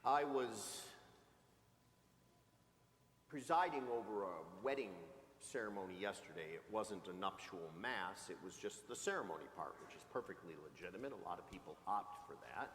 I was presiding over a wedding ceremony yesterday. It wasn't a nuptial mass, it was just the ceremony part, which is perfectly legitimate. A lot of people opt for that.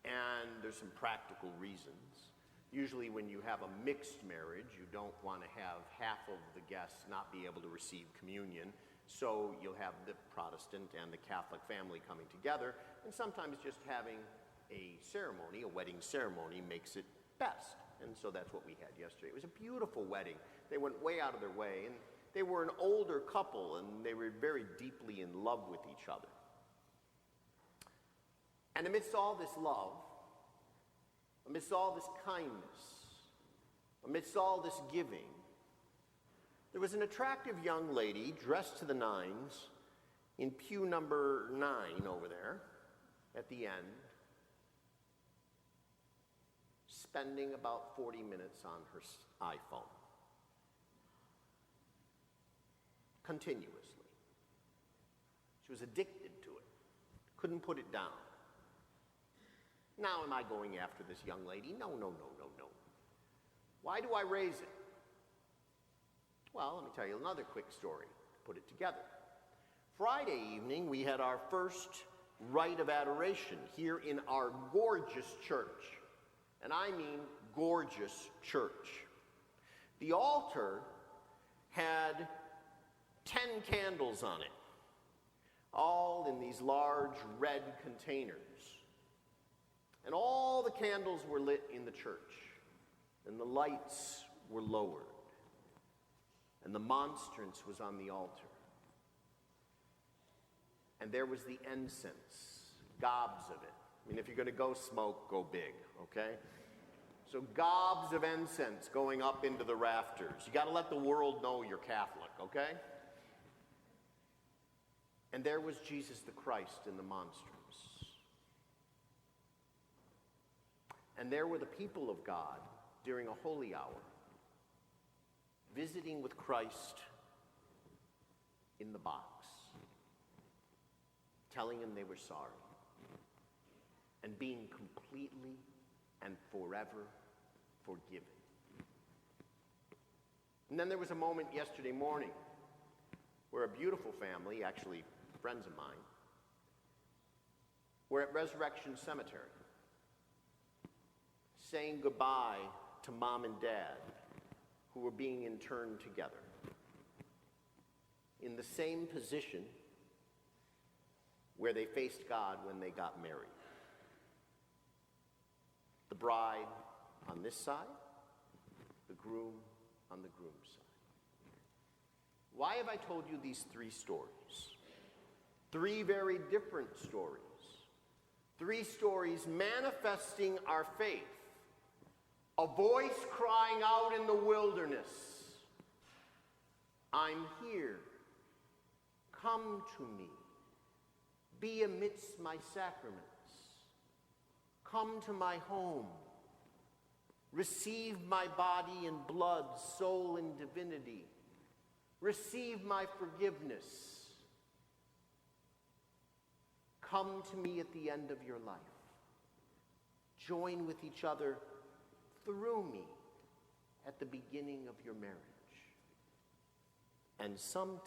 And there's some practical reasons. Usually when you have a mixed marriage, you don't want to have half of the guests not be able to receive communion. So you'll have the Protestant and the Catholic family coming together, and sometimes just having a ceremony, a wedding ceremony, makes it best. And so that's what we had yesterday. It was a beautiful wedding. They went way out of their way, and they were an older couple, and they were very deeply in love with each other. And amidst all this love, amidst all this kindness, amidst all this giving, there was an attractive young lady dressed to the nines in pew number 9 over there at the end, spending about 40 minutes on her iPhone. Continuously. She was addicted to it. Couldn't put it down. Now am I going after this young lady? No. Why do I raise it? Well, let me tell you another quick story to put it together. Friday evening, we had our first rite of adoration here in our gorgeous church. And I mean gorgeous church. The altar had 10 candles on it, all in these large red containers. And all the candles were lit in the church, and the lights were lowered, and the monstrance was on the altar. And there was the incense, gobs of it. I mean, if you're going to go smoke, go big, okay? So gobs of incense going up into the rafters. You got to let the world know you're Catholic, okay? And there was Jesus the Christ in the monstrance. And there were the people of God during a holy hour, visiting with Christ in the box, telling him they were sorry, and being completely and forever forgiven. And then there was a moment yesterday morning where a beautiful family, actually friends of mine, were at Resurrection Cemetery, saying goodbye to Mom and Dad, who were being interned together, in the same position where they faced God when they got married. The bride on this side, the groom on the groom's side. Why have I told you these 3 stories? 3 very different stories. 3 stories manifesting our faith. A voice crying out in the wilderness, I'm here. Come to me. Be amidst my sacraments. Come to my home. Receive my body and blood, soul and divinity. Receive my forgiveness. Come to me at the end of your life. Join with each other through me at the beginning of your marriage. And sometimes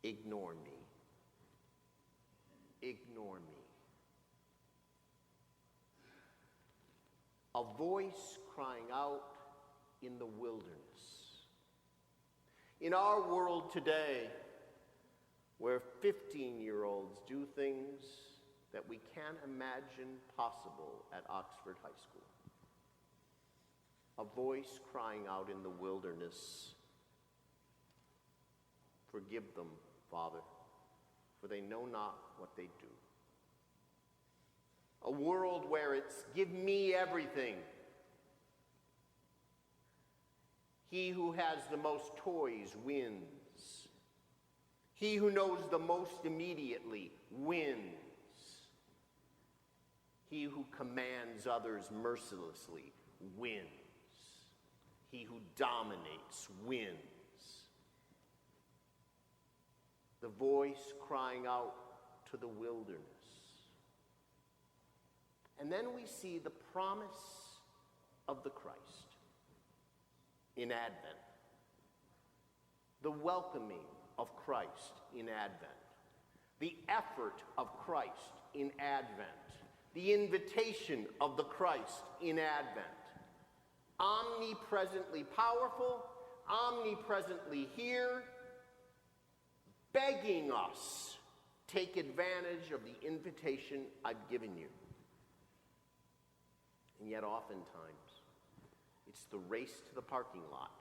ignore me. Ignore me. A voice crying out in the wilderness. In our world today, where 15-year-olds do things that we can't imagine possible at Oxford High School. A voice crying out in the wilderness, forgive them, Father, for they know not what they do. A world where it's, give me everything. He who has the most toys wins. He who knows the most immediately wins. He who commands others mercilessly wins. He who dominates wins. The voice crying out to the wilderness. And then we see the promise of the Christ in Advent. The welcoming of Christ in Advent. The effort of Christ in Advent. The invitation of the Christ in Advent. Omnipresently powerful, omnipresently here, begging us, take advantage of the invitation I've given you. And yet oftentimes, it's the race to the parking lot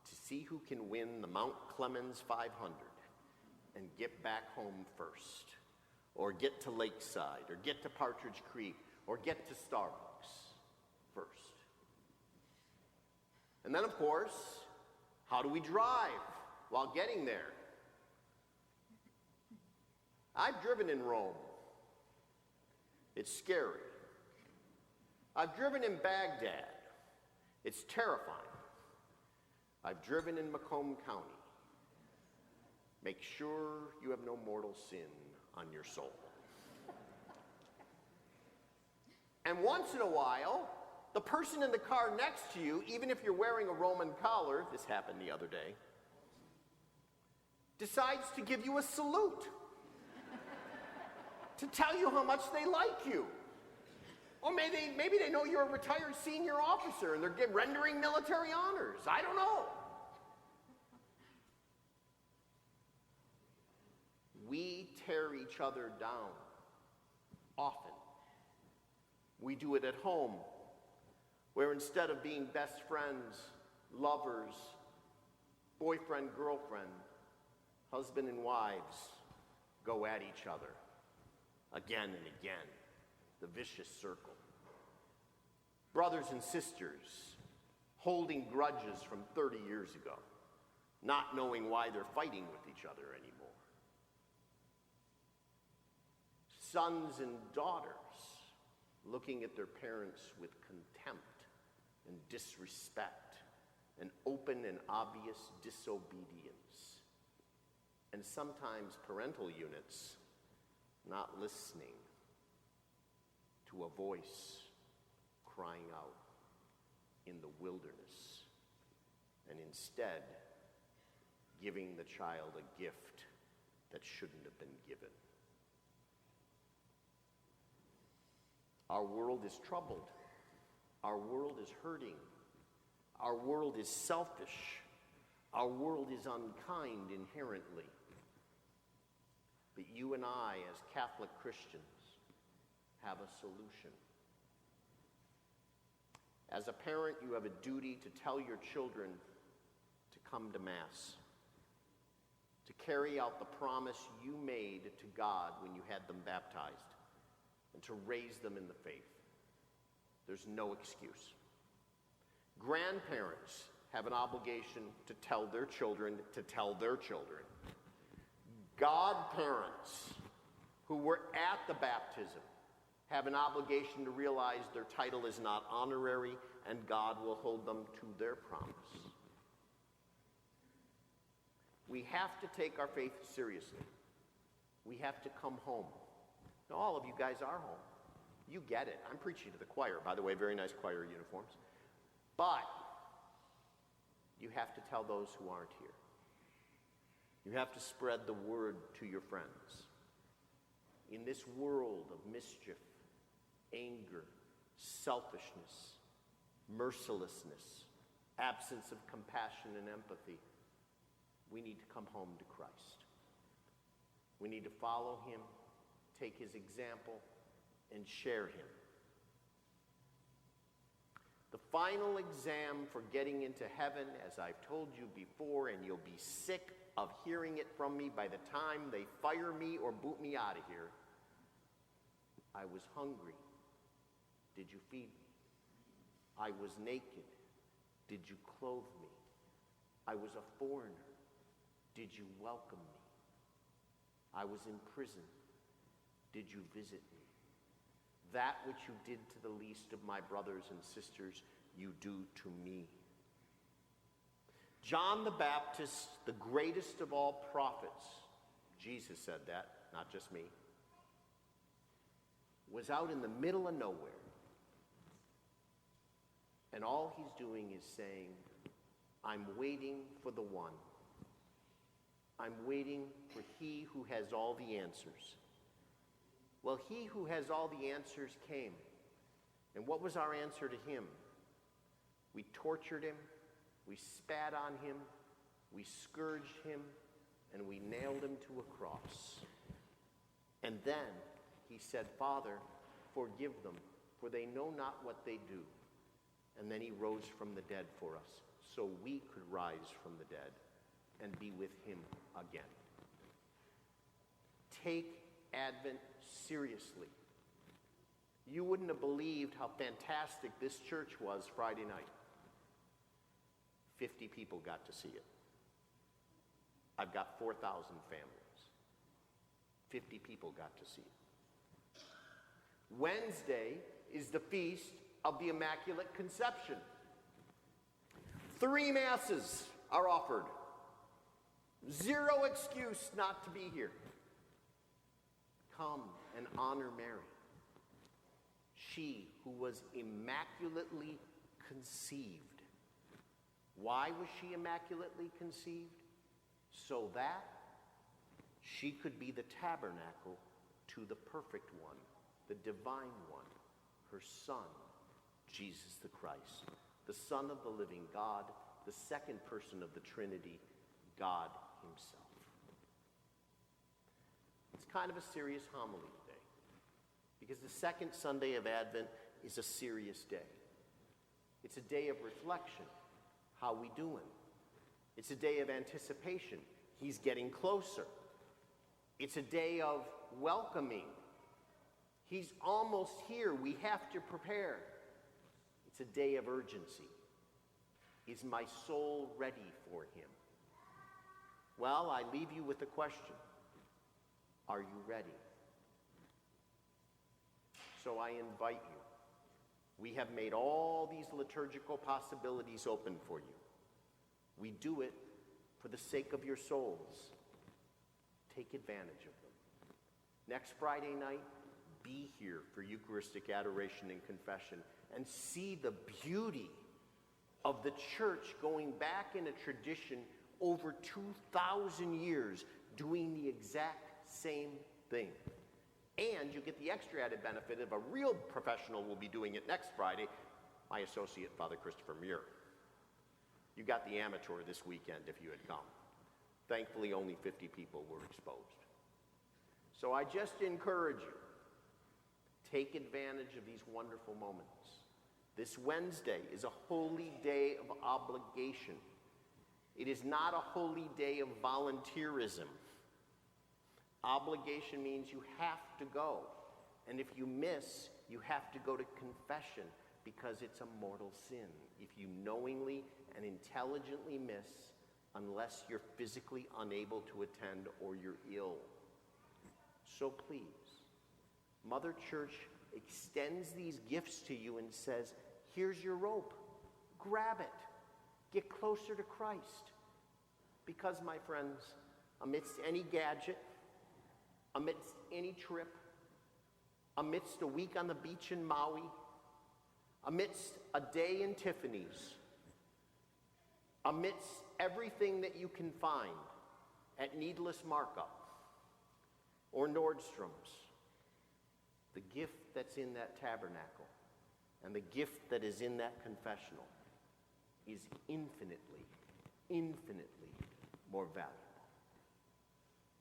to see who can win the Mount Clemens 500 and get back home first, or get to Lakeside, or get to Partridge Creek, or get to Starbucks first. And then, of course, how do we drive while getting there? I've driven in Rome. It's scary. I've driven in Baghdad. It's terrifying. I've driven in Macomb County. Make sure you have no mortal sin on your soul. And once in a while, the person in the car next to you, even if you're wearing a Roman collar, this happened the other day, decides to give you a salute to tell you how much they like you. Or maybe they know you're a retired senior officer and they're rendering military honors. I don't know. We tear each other down often. We do it at home, where instead of being best friends, lovers, boyfriend, girlfriend, husband and wives go at each other again and again, the vicious circle. Brothers and sisters holding grudges from 30 years ago, not knowing why they're fighting with each other anymore. Sons and daughters looking at their parents with contempt and disrespect and open and obvious disobedience. And sometimes parental units not listening to a voice crying out in the wilderness, and instead giving the child a gift that shouldn't have been given. Our world is troubled. Our world is hurting. Our world is selfish. Our world is unkind inherently. But you and I, as Catholic Christians, have a solution. As a parent, you have a duty to tell your children to come to Mass, to carry out the promise you made to God when you had them baptized, and to raise them in the faith. There's no excuse. Grandparents have an obligation to tell their children to tell their children. Godparents who were at the baptism have an obligation to realize their title is not honorary and God will hold them to their promise. We have to take our faith seriously. We have to come home. Now, all of you guys are home. You get it. I'm preaching to the choir. By the way, very nice choir uniforms. But you have to tell those who aren't here. You have to spread the word to your friends. In this world of mischief, anger, selfishness, mercilessness, absence of compassion and empathy, we need to come home to Christ. We need to follow him, take his example, and share him. The final exam for getting into heaven, as I've told you before, and you'll be sick of hearing it from me by the time they fire me or boot me out of here. I was hungry. Did you feed me? I was naked. Did you clothe me? I was a foreigner. Did you welcome me? I was in prison. Did you visit me? That which you did to the least of my brothers and sisters, you do to me. John the Baptist, the greatest of all prophets, Jesus said that, not just me, was out in the middle of nowhere, And all he's doing is saying, I'm waiting for the one. I'm waiting for he who has all the answers. Well, he who has all the answers came. And what was our answer to him? We tortured him, we spat on him, we scourged him, and we nailed him to a cross. And then he said, Father, forgive them, for they know not what they do. And then he rose from the dead for us, so we could rise from the dead and be with him again. Take Advent seriously. You wouldn't have believed how fantastic this church was Friday night. 50 people got to see it. I've got 4,000 families. 50 people got to see it. Wednesday is the feast of the Immaculate Conception. 3 masses are offered. 0 excuse not to be here. Come and honor Mary. She who was immaculately conceived. Why was she immaculately conceived? So that she could be the tabernacle to the perfect one, the divine one, her Son, Jesus the Christ, the Son of the living God, the second person of the Trinity, God himself. It's kind of a serious homily today, because the second Sunday of Advent is a serious day. It's a day of reflection. How we doing? It's a day of anticipation. He's getting closer. It's a day of welcoming. He's almost here. We have to prepare. It's a day of urgency. Is my soul ready for him? Well, I leave you with a question. Are you ready? So I invite you. We have made all these liturgical possibilities open for you. We do it for the sake of your souls. Take advantage of them. Next Friday night, be here for Eucharistic adoration and confession and see the beauty of the church going back in a tradition over 2,000 years doing the exact same thing. And you get the extra added benefit of a real professional will be doing it next Friday, my associate, Father Christopher Muir. You got the amateur this weekend if you had come. Thankfully, only 50 people were exposed. So I just encourage you, take advantage of these wonderful moments. This Wednesday is a holy day of obligation. It is not a holy day of volunteerism. Obligation means you have to go. And if you miss, you have to go to confession because it's a mortal sin. If you knowingly and intelligently miss, unless you're physically unable to attend or you're ill. So please, Mother Church extends these gifts to you and says, here's your rope. Grab it. Get closer to Christ. Because, my friends, amidst any gadget, amidst any trip, amidst a week on the beach in Maui, amidst a day in Tiffany's, amidst everything that you can find at needless markup or Nordstrom's, the gift that's in that tabernacle and the gift that is in that confessional is infinitely, infinitely more valuable.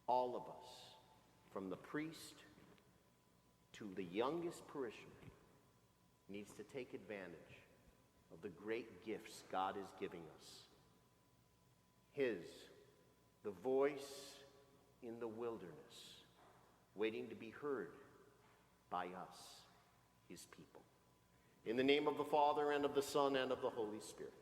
All of us, from the priest to the youngest parishioner, needs to take advantage of the great gifts God is giving us. His, the voice in the wilderness, waiting to be heard by us, his people. In the name of the Father, and of the Son, and of the Holy Spirit.